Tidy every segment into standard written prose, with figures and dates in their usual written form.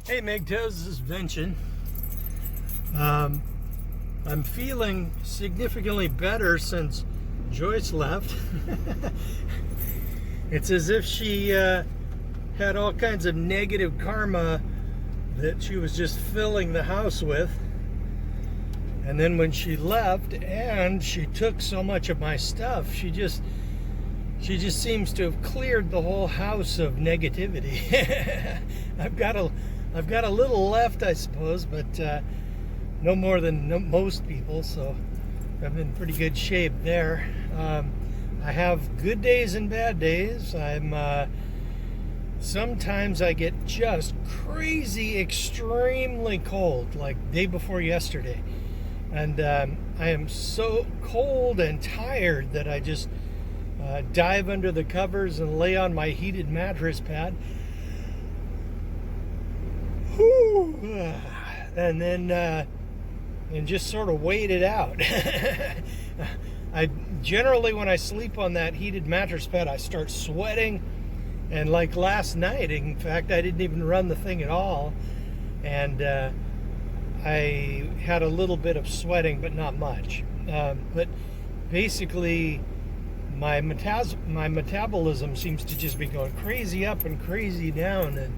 Hey MGTOWs, this is Vincent. I'm feeling significantly better since Joyce left. It's as if she had all kinds of negative karma that she was just filling the house with. And then when she left and she took so much of my stuff, she just seems to have cleared the whole house of negativity. I've got a little left, I suppose, but no more than most people, so I'm in pretty good shape there. I have good days and bad days. Sometimes I get just crazy, extremely cold, like day before yesterday. And I am so cold and tired that I just dive under the covers and lay on my heated mattress pad. And then and just sort of wait it out. I generally, when I sleep on that heated mattress pad, I start sweating, and like last night, in fact, I didn't even run the thing at all, and I had a little bit of sweating, but not much. But basically, my metabolism seems to just be going crazy up and crazy down, and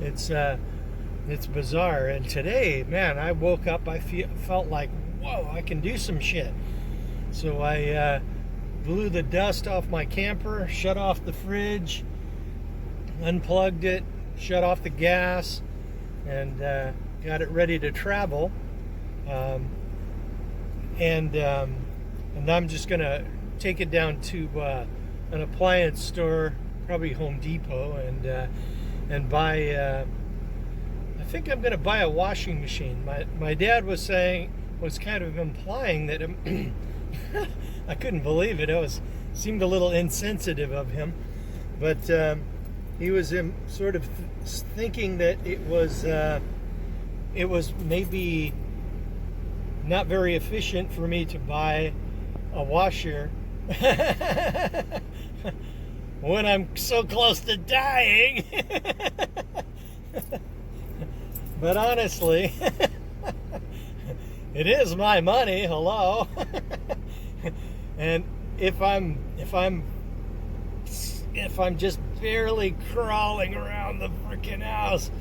it's bizarre. And today, man, I woke up, I felt like, whoa, I can do some shit. So I blew the dust off my camper, shut off the fridge, unplugged it, shut off the gas, and got it ready to travel. And I'm just gonna take it down to an appliance store, probably Home Depot, and buy. I think I'm going to buy a washing machine. My dad was kind of implying that I couldn't believe it. Seemed a little insensitive of him, but he was sort of thinking that it was maybe not very efficient for me to buy a washer when I'm so close to dying. But honestly, it is my money, hello. And if I'm just barely crawling around the freaking house,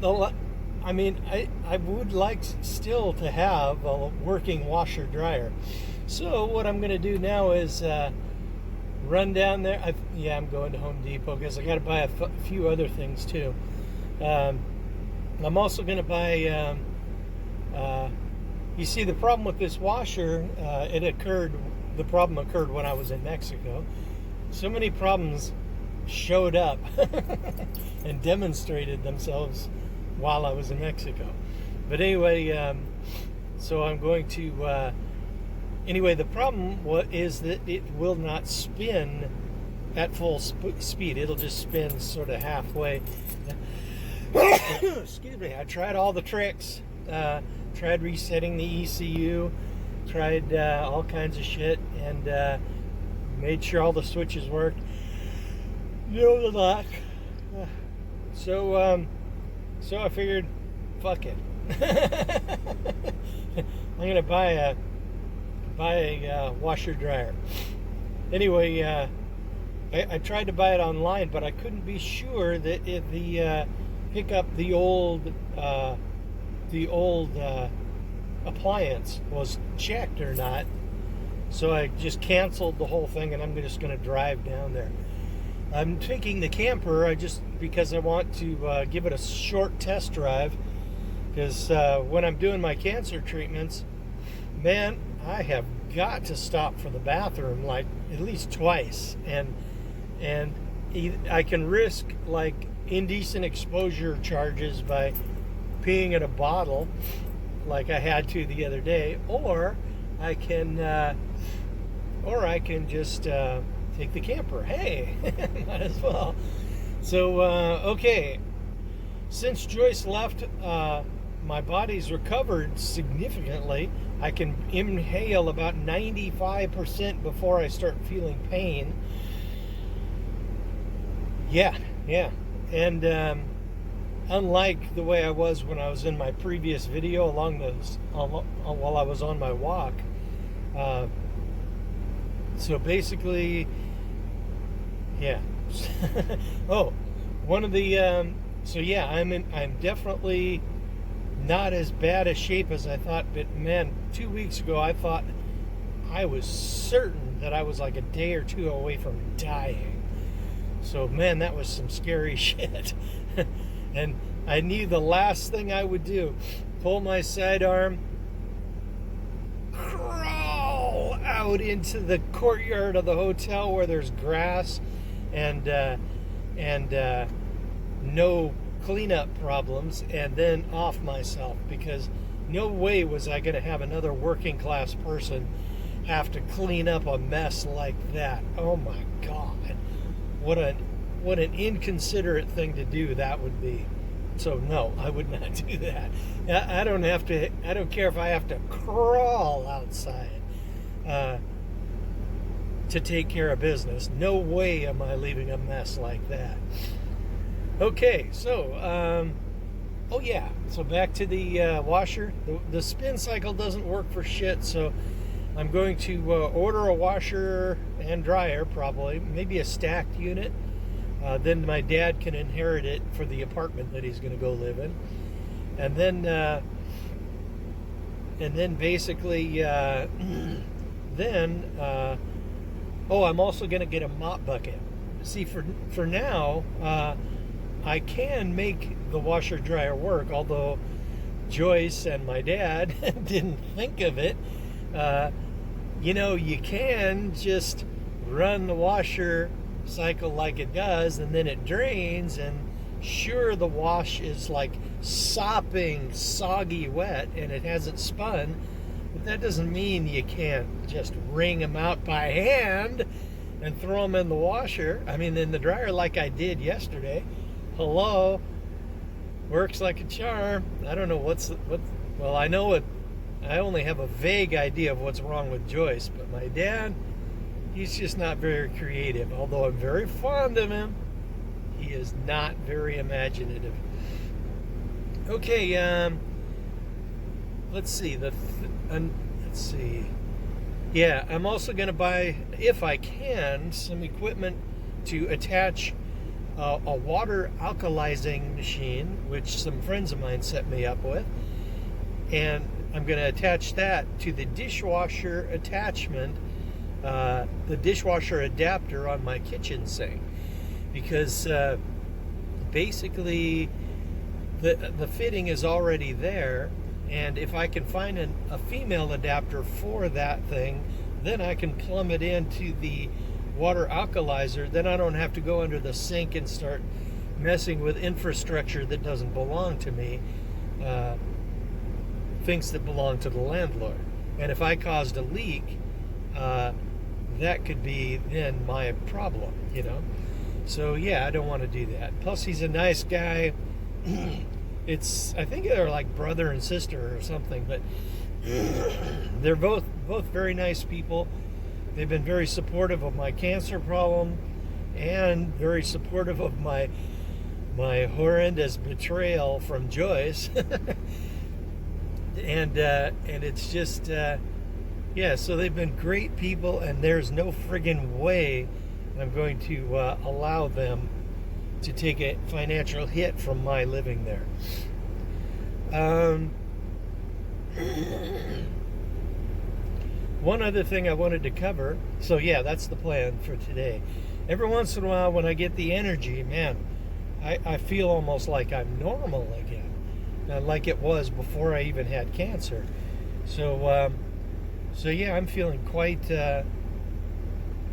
I would like still to have a working washer dryer. So what I'm going to do now is run down there. I'm going to Home Depot because I got to buy a few other things too. I'm also going to buy, you see, the problem with this washer, the problem occurred when I was in Mexico. So many problems showed up and demonstrated themselves while I was in Mexico. But anyway, so I'm going to, the problem is that it will not spin at full speed. It'll just spin sort of halfway. Excuse me. I tried all the tricks. Tried resetting the ECU. Tried all kinds of shit, and made sure all the switches worked. No luck. So I figured, fuck it. I'm gonna buy a washer dryer. Anyway, I tried to buy it online, but I couldn't be sure that pick up the old appliance was checked or not. So I just canceled the whole thing, and I'm just going to drive down there. I'm taking the camper because I want to give it a short test drive, because when I'm doing my cancer treatments, man, I have got to stop for the bathroom like at least twice, and I can risk like indecent exposure charges by peeing in a bottle like I had to the other day, or I can just take the camper. Hey, might as well. So okay, since Joyce left, my body's recovered significantly. I can inhale about 95% before I start feeling pain. Yeah. And unlike the way I was when I was in my previous video while I was on my walk. So basically, yeah. Oh, one of the so yeah, I'm definitely not as bad a shape as I thought, but man, 2 weeks ago I thought I was certain that I was like a day or two away from dying. So man, that was some scary shit. And I knew the last thing I would do, pull my sidearm, crawl out into the courtyard of the hotel where there's grass and no cleanup problems, and then off myself, because no way was I going to have another working class person have to clean up a mess like that. Oh my God. What an inconsiderate thing to do that would be. So no, I would not do that. I don't care if I have to crawl outside to take care of business. No way am I leaving a mess like that. Okay, so oh yeah, so back to the washer. The spin cycle doesn't work for shit, so I'm going to order a washer and dryer, probably, maybe a stacked unit. Then my dad can inherit it for the apartment that he's going to go live in, and then basically I'm also going to get a mop bucket. See, for now, I can make the washer dryer work, although Joyce and my dad didn't think of it. You can just run the washer cycle like it does, and then it drains, and sure, the wash is like sopping soggy wet and it hasn't spun, but that doesn't mean you can't just wring them out by hand and throw them in the washer. I mean, in the dryer, like I did yesterday. Hello, works like a charm. I don't know well, I know it. I only have a vague idea of what's wrong with Joyce, but my dad, he's just not very creative. Although I'm very fond of him, he is not very imaginative. Okay, let's see. Let's see. Yeah, I'm also going to buy, if I can, some equipment to attach a water alkalizing machine, which some friends of mine set me up with, and I'm going to attach that to the dishwasher attachment, the dishwasher adapter on my kitchen sink, because basically the fitting is already there, and if I can find a female adapter for that thing, then I can plumb it into the water alkalizer. Then I don't have to go under the sink and start messing with infrastructure that doesn't belong to me, things that belong to the landlord. And if I caused a leak, that could be then my problem, So yeah, I don't want to do that. Plus, he's a nice guy. I think they're like brother and sister or something, but they're both very nice people. They've been very supportive of my cancer problem and very supportive of my my horrendous betrayal from Joyce. And it's just yeah, so they've been great people, and there's no friggin' way I'm going to allow them to take a financial hit from my living there. One other thing I wanted to cover, so yeah, that's the plan for today. Every once in a while when I get the energy, man, I feel almost like I'm normal again, like it was before I even had cancer. So yeah, I'm feeling quite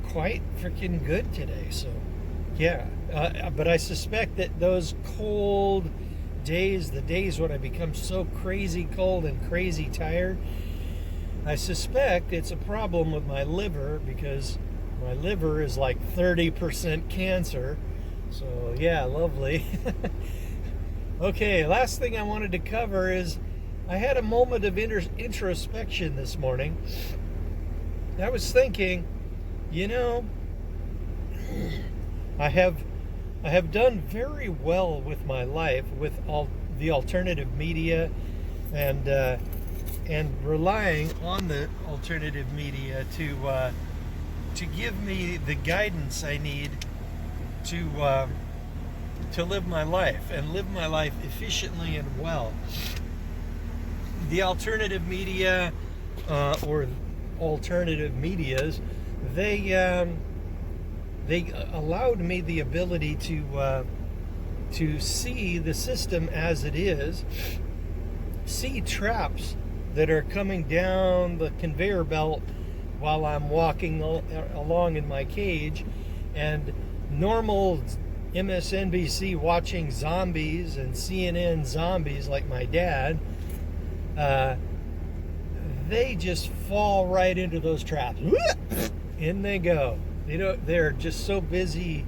freaking good today. So yeah, but I suspect that those cold days, the days when I become so crazy cold and crazy tired, I suspect it's a problem with my liver, because my liver is like 30% cancer. So yeah, lovely. Okay, last thing I wanted to cover is I had a moment of introspection this morning. I was thinking, you know, I have done very well with my life with all the alternative media, and relying on the alternative media to give me the guidance I need to live my life, and live my life efficiently and well. The alternative media, or alternative medias, they allowed me the ability to see the system as it is, see traps that are coming down the conveyor belt while I'm walking along in my cage, and normal MSNBC watching zombies and CNN zombies like my dad, they just fall right into those traps. In they go. They're just so busy,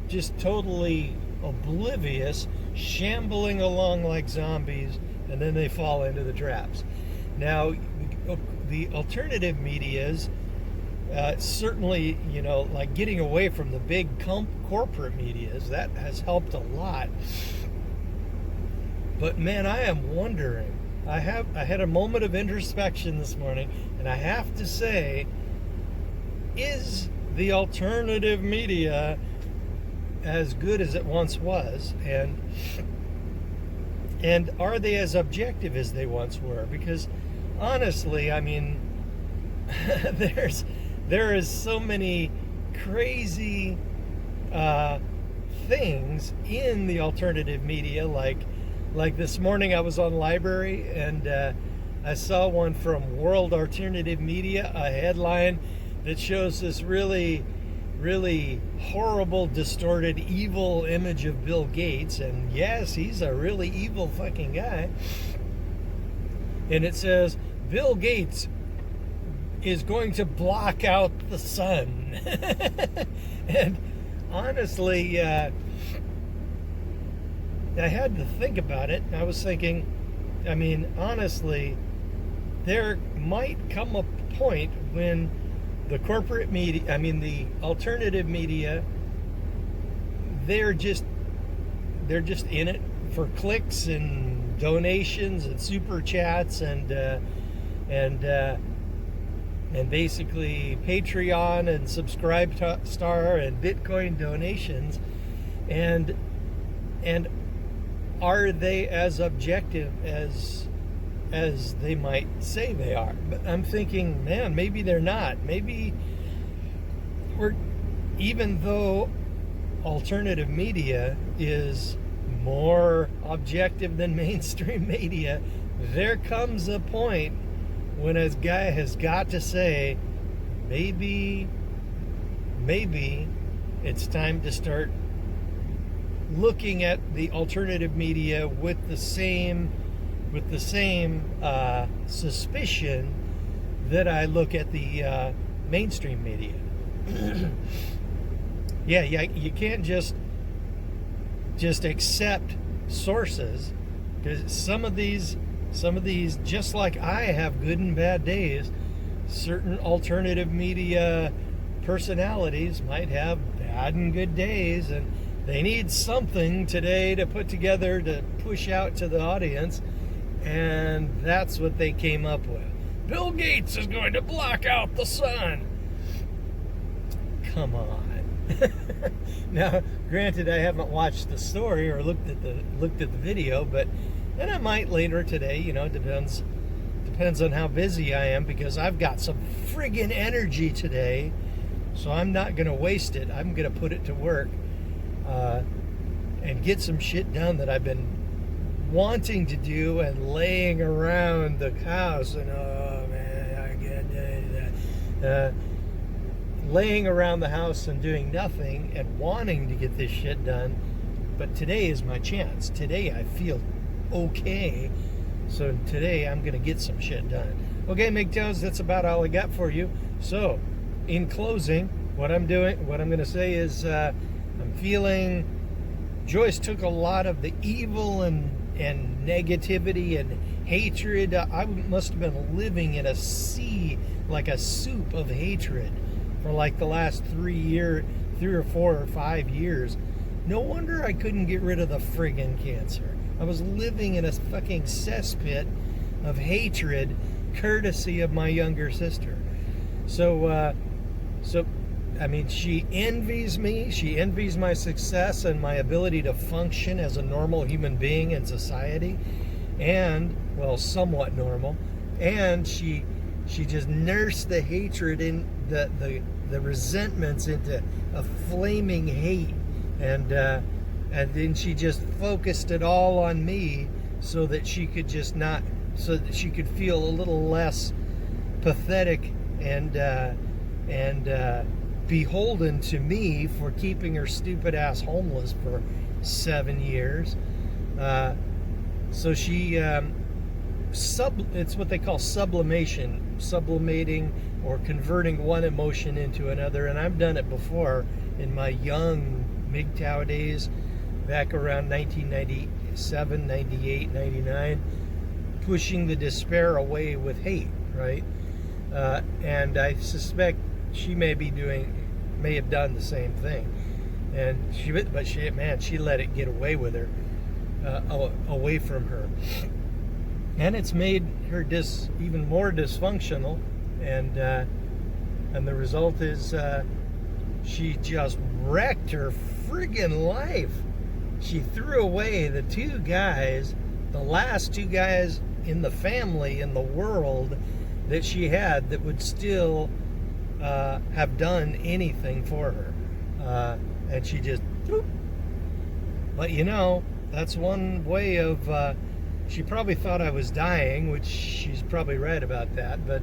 just totally oblivious, shambling along like zombies, and then they fall into the traps. Now, the alternative medias, certainly, like getting away from the big corporate medias, that has helped a lot. But man, I am wondering. I had a moment of introspection this morning, and I have to say, is the alternative media as good as it once was, and are they as objective as they once were? Because honestly, I mean, there is so many crazy things in the alternative media. Like this morning, I was on Library, and I saw one from World Alternative Media, a headline that shows this really, really horrible, distorted, evil image of Bill Gates. And yes, he's a really evil fucking guy. And it says, Bill Gates is going to block out the sun. And honestly, I had to think about it. I was thinking, I mean, honestly, there might come a point when the corporate media, the alternative media, they're just in it for clicks and donations and super chats and basically Patreon and Subscribe Star and Bitcoin donations, and are they as objective as they might say they are? But I'm thinking, man, maybe they're not. Maybe even though alternative media is more objective than mainstream media, there comes a point when a guy has got to say, maybe it's time to start looking at the alternative media with the same suspicion that I look at the mainstream media. Yeah, you can't just accept sources, because some of these, just like I have good and bad days, certain alternative media personalities might have bad and good days, and they need something today to put together to push out to the audience, and that's what they came up with. Bill Gates is going to block out the sun. Come on. Now, granted, I haven't watched the story or looked at the video, but then I might later today. You know, depends on how busy I am, because I've got some friggin' energy today, so I'm not gonna waste it. I'm gonna put it to work and get some shit done that I've been wanting to do and laying around the house. And oh man, I can't do that. Laying around the house and doing nothing and wanting to get this shit done. But today is my chance. Today I feel okay. So today I'm going to get some shit done. Okay, MGTOWs, that's about all I got for you. So, in closing, what I'm going to say is I'm feeling Joyce took a lot of the evil and negativity and hatred. I must have been living in a sea, like a soup of hatred for like the last 3 or 4 or 5 years. No wonder I couldn't get rid of the friggin' cancer. I was living in a fucking cesspit of hatred, courtesy of my younger sister. So I mean, she envies me. She envies my success and my ability to function as a normal human being in society, and, well, somewhat normal. And she just nursed the hatred in the resentments into a flaming hate, and then she just focused it all on me so that she could feel a little less pathetic and beholden to me for keeping her stupid ass homeless for 7 years. So she it's what they call sublimation, sublimating or converting one emotion into another. And I've done it before in my young MGTOW days, back around 1997, 98, 99, pushing the despair away with hate, right? And I suspect she may have done the same thing. And she let it get away with her, away from her. And it's made her even more dysfunctional, and the result is she just wrecked her friggin' life. She threw away the last two guys in the family, in the world, that she had that would still have done anything for her. And she just, whoop. But you know, that's one way of, she probably thought I was dying, which she's probably right about that, but,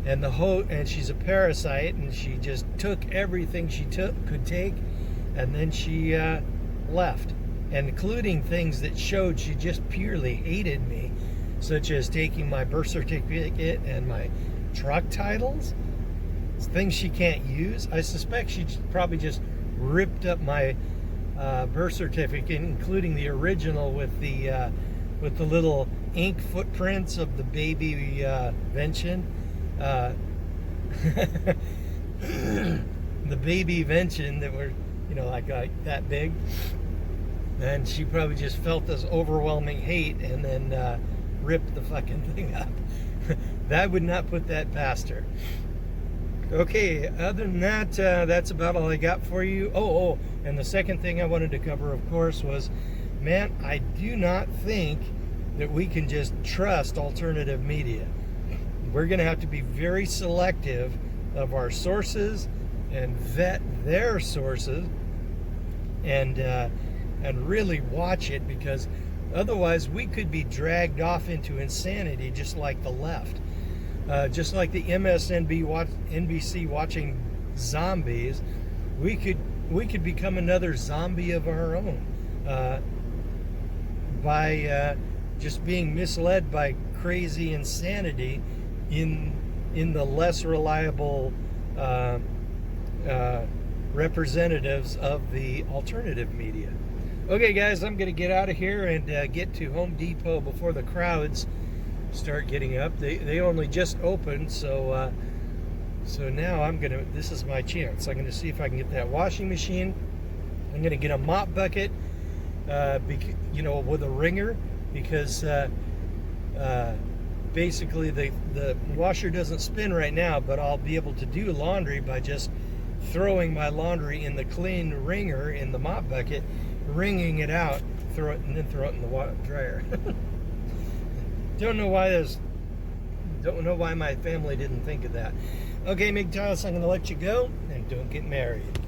and she's a parasite, and she just took everything she could take, and then she left, including things that showed she just purely hated me, such as taking my birth certificate and my truck titles, things she can't use. I suspect she probably just ripped up my birth certificate, including the original with the little ink footprints of the baby invention. The baby invention that were, like that big. And she probably just felt this overwhelming hate and then ripped the fucking thing up. That would not put that past her. Okay, other than that, that's about all I got for you. Oh, and the second thing I wanted to cover, of course, was, man, I do not think that we can just trust alternative media. We're going to have to be very selective of our sources and vet their sources and really watch it, because otherwise we could be dragged off into insanity, just like the left. Just like the NBC watching zombies, we could become another zombie of our own by just being misled by crazy insanity in the less reliable representatives of the alternative media. Okay, guys, I'm going to get out of here and get to Home Depot before the crowds start getting up. They only just opened, so now this is my chance. I'm going to see if I can get that washing machine I'm going to get a mop bucket, you know, with a wringer, because basically the washer doesn't spin right now, but I'll be able to do laundry by just throwing my laundry in the clean wringer in the mop bucket, wringing it out, throw it, and then throw it in the dryer. Don't know why my family didn't think of that. Okay, MGTOW, so I'm going to let you go, and don't get married.